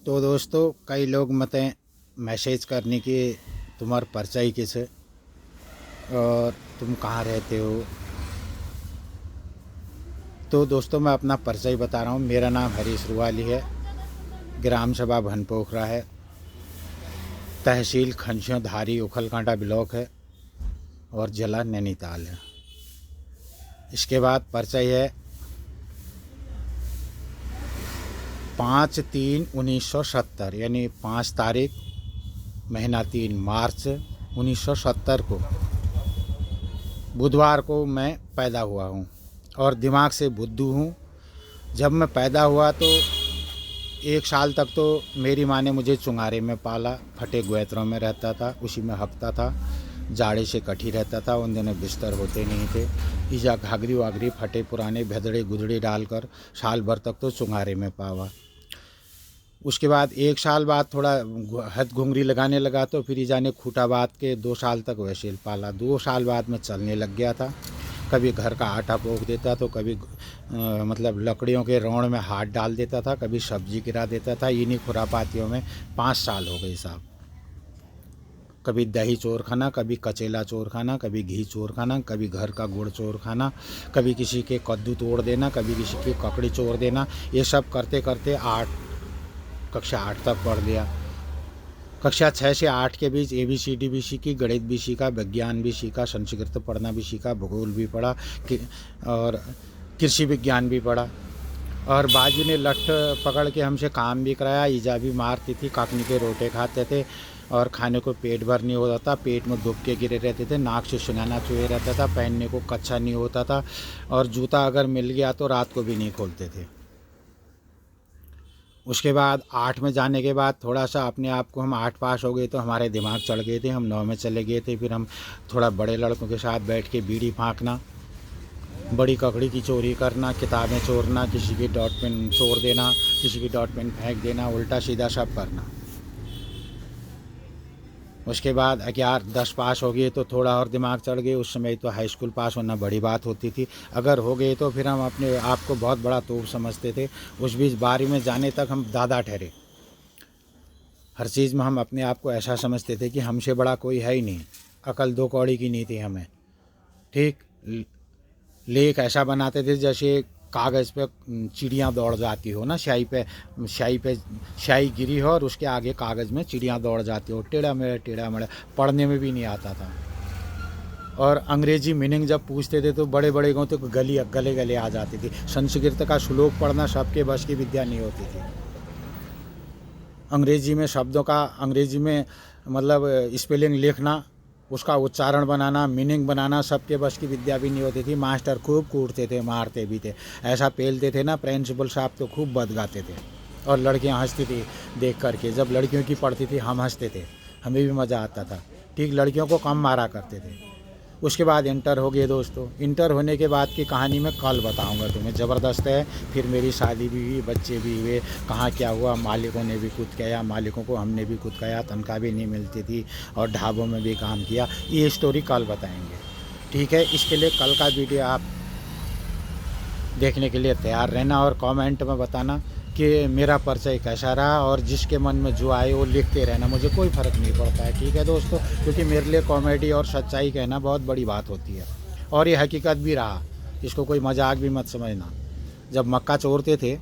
तो दोस्तों कई लोग मते मैसेज करने की तुम्हार परिचय किस है और तुम कहाँ रहते हो। तो दोस्तों मैं अपना परिचय बता रहा हूँ। मेरा नाम हरीश रुवाली है। ग्राम सभा भनपोखरा है। तहसील खंसियों धारी उखलकांटा ब्लॉक है और जिला नैनीताल है। इसके बाद परिचय है 5/3/1970 यानी 5 तारीख महीना 3 मार्च 1970 को बुधवार को मैं पैदा हुआ हूँ और दिमाग से बुद्धू हूँ। जब मैं पैदा हुआ तो 1 साल तक तो मेरी माँ ने मुझे चुंगारे में पाला। फटे गुएत्रों में रहता था, उसी में हफ्ता था। जाड़े से कठी रहता था, उन दिनों बिस्तर होते नहीं थे। ईजा घाघरी वाघरी फटे पुराने भेदड़े गुदड़े डालकर साल भर तक तो चुंगारे में पावा। उसके बाद 1 साल बाद थोड़ा हथ घुंघरी लगाने लगा तो फिर ईजा ने खूटा बात के 2 साल तक वैसे पाला। 2 साल बाद में चलने लग गया था। कभी घर का आटा पोंख देता तो कभी मतलब लकड़ियों के रोण में हाथ डाल देता था, कभी सब्जी गिरा देता था। इन्हीं खुरापातियों में 5 साल हो गए साहब। कभी दही चोर खाना, कभी कचेला चोर खाना, कभी घी चोर खाना, कभी घर का गुड़ चोर खाना, कभी किसी के कद्दू तोड़ देना, कभी किसी की ककड़ी चोर देना। ये सब करते करते कक्षा 8 तक पढ़ लिया। कक्षा 6 से 8 के बीच ABCD भी सीखी, गणित भी सीखा, विज्ञान भी सीखा, संस्कृत पढ़ना भी सीखा, भूगोल भी पढ़ा और कृषि विज्ञान भी पढ़ा। और बाजू ने लठ पकड़ के हमसे काम भी कराया। ईजा भी मारती थी, काकनी के रोटे खाते थे और खाने को पेट भर नहीं होता था। पेट में दुबके गिरे रहते थे, नाक से सुनाना चुहे रहता था, पहनने को कच्छा नहीं होता था और जूता अगर मिल गया तो रात को भी नहीं खोलते थे। उसके बाद 8 में जाने के बाद थोड़ा सा अपने आप को हम 8 पास हो गए तो हमारे दिमाग चढ़ गए थे। हम 9 में चले गए थे। फिर हम थोड़ा बड़े लड़कों के साथ बैठ के बीड़ी फाँकना, बड़ी ककड़ी की चोरी करना, किताबें चोरना, किसी की डॉट पेन चोर देना, किसी की डॉट पेन फेंक देना, उल्टा सीधा सब करना। उसके बाद 11-10 पास हो गए तो थोड़ा और दिमाग चढ़ गए। उस समय तो हाई स्कूल पास होना बड़ी बात होती थी। अगर हो गए तो फिर हम अपने आप को बहुत बड़ा तोप समझते थे। उस बीच 12वीं में जाने तक हम दादा ठहरे। हर चीज़ में हम अपने आप को ऐसा समझते थे कि हमसे बड़ा कोई है ही नहीं। अकल 2 कौड़ी की नहीं थी हमें। ठीक लेख ऐसा बनाते थे जैसे कागज़ पे चिड़ियाँ दौड़ जाती हो ना, स्याही गिरी हो और उसके आगे कागज़ में चिड़ियाँ दौड़ जाती हो। टेढ़ा मेढ़ा पढ़ने में भी नहीं आता था। और अंग्रेजी मीनिंग जब पूछते थे तो बड़े बड़े गो तो गले गले आ जाती थी। संस्कृत का श्लोक पढ़ना सबके बस की विद्या नहीं होती थी। अंग्रेजी में शब्दों का अंग्रेजी में मतलब स्पेलिंग लिखना, उसका उच्चारण बनाना, मीनिंग बनाना सबके बस की विद्या भी नहीं होती थी। मास्टर खूब कूटते थे, मारते भी थे, ऐसा पेलते थे ना प्रिंसिपल साहब तो खूब बदगाते थे। और लड़कियां हंसती थी देख करके। जब लड़कियों की पढ़ती थी हम हंसते थे, हमें भी मज़ा आता था। ठीक लड़कियों को कम मारा करते थे। उसके बाद इंटर हो गए दोस्तों। इंटर होने के बाद की कहानी मैं कल बताऊंगा तुम्हें, ज़बरदस्त है। फिर मेरी शादी भी हुई, बच्चे भी हुए। कहाँ क्या हुआ, मालिकों ने भी खुद किया, मालिकों को हमने भी खुद किया, तनख्वाह भी नहीं मिलती थी और ढाबों में भी काम किया। ये स्टोरी कल बताएंगे, ठीक है। इसके लिए कल का वीडियो आप देखने के लिए तैयार रहना और कमेंट में बताना कि मेरा परिचय कैसा रहा। और जिसके मन में जो आए वो लिखते रहना, मुझे कोई फ़र्क नहीं पड़ता है, ठीक है दोस्तों। क्योंकि मेरे लिए कॉमेडी और सच्चाई कहना बहुत बड़ी बात होती है और ये हकीकत भी रहा। इसको कोई मजाक भी मत समझना। जब मक्का चोरते थे,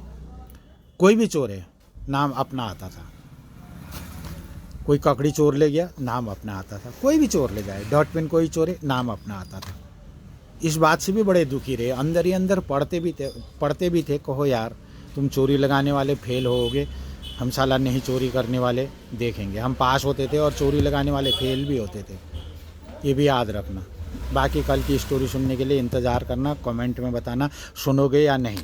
कोई भी चोरे, नाम अपना आता था। कोई ककड़ी चोर ले गया, नाम अपना आता था। कोई भी चोर ले जाए, डॉट पेन कोई चोरे, नाम अपना आता था। इस बात से भी बड़े दुखी रहे। अंदर ही अंदर पढ़ते भी थे कहो यार तुम चोरी लगाने वाले फेल होगे, हम साला नहीं चोरी करने वाले देखेंगे। हम पास होते थे और चोरी लगाने वाले फेल भी होते थे, ये भी याद रखना। बाकी कल की स्टोरी सुनने के लिए इंतज़ार करना, कमेंट में बताना सुनोगे या नहीं।